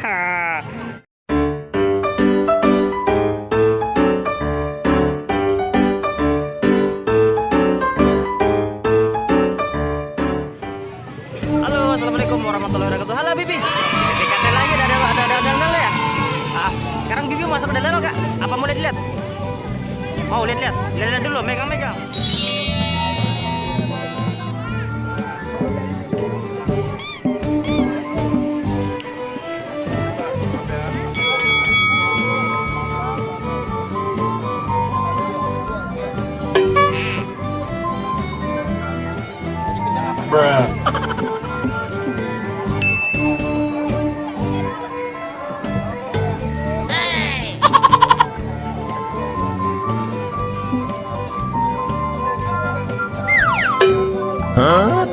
Halo, assalamualaikum warahmatullahi wabarakatuh. Halo Bibi. Bibi kata lagi ada dandan ya. Sekarang Bibi masuk ke dandan Kak. Apa mau lihat-lihat? Mau lihat-lihat? Lihat dulu, megang-megang. Bruh. Huh?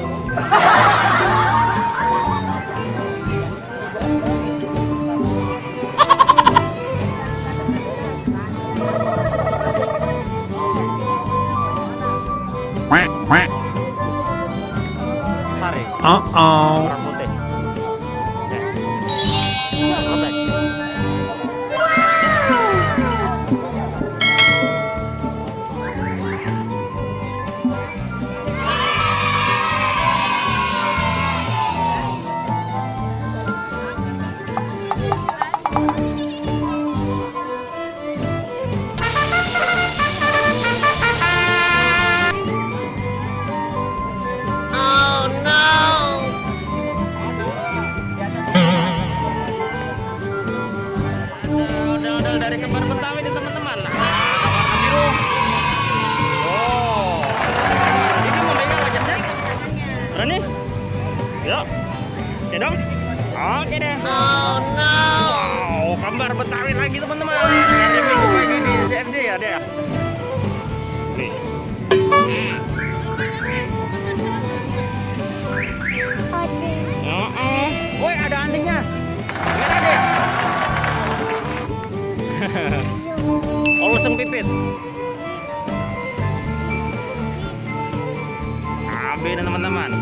Tarik. Uh-oh. Rambutnya. Model dari kembar Betawi nih teman-teman. Nah, warna biru. Oh, ini mau pegang wajahnya? Berani? Yuk, oke dong. Oke deh. Oh no. Wow, kembar Betawi lagi teman-teman. Ini minggu pagi di CFD ya deh. Nih. Woi, ada anjingnya. Merah deh. Olseng pipit. AB teman-teman.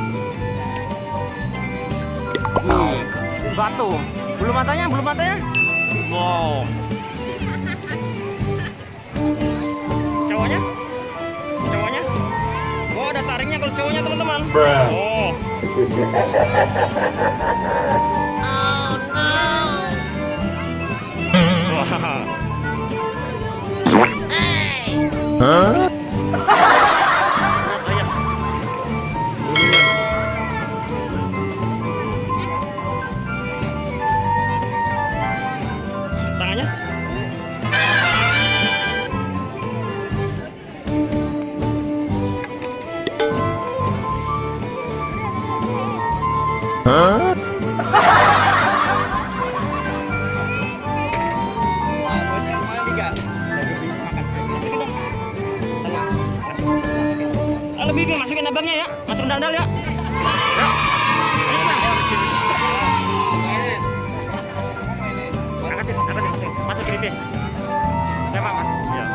Batu. Belum matanya, belum matanya. Wow. Cowoknya? Cowoknya? Oh, ada taringnya kalau cowoknya teman-teman. Bruh. Oh. Huh? Tangannya? Huh? Halo Bibi, masukin abangnya ya, masuk dandal ya. Angkatin, masukin Bibi. Coba mas. Ya.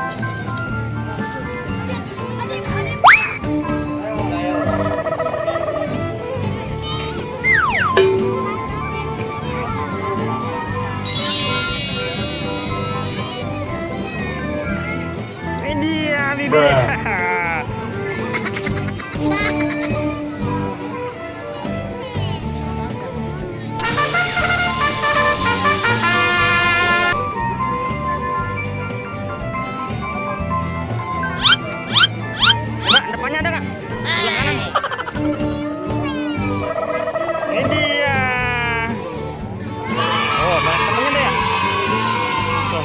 Ini dia Bibi. Depannya ada nggak? Sebelah kanan. Ini dia. Oh, banyak temennya deh ya. Tuh.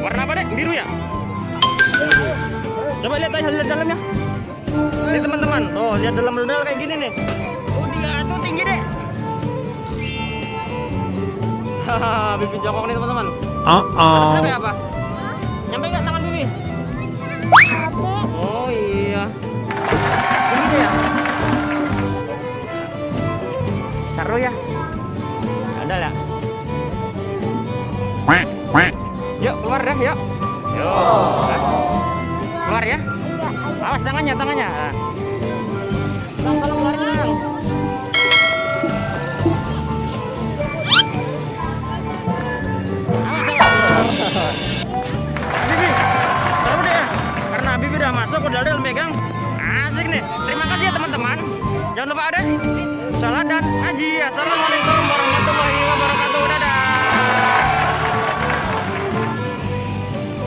Warna apa deh? Biru ya? Coba lihat aja, lihat dalamnya. Ini teman-teman, tuh lihat dalam-dalam kayak gini nih. Oh, dia tuh tinggi deh. Hahaha, Bibi jongkok nih teman-teman. Sampai apa? Nyampe nggak tangan Bibi? Oh iya. Ini deh ya. Seru ya. Ada ya. Yuk keluar dah yuk. Yuk. Keluar ya. Awas tangannya. Tolong keluarin. modal dalam pegang. Asik nih. Terima kasih ya teman-teman. Jangan lupa ada salat dan ngaji. Assalamualaikum.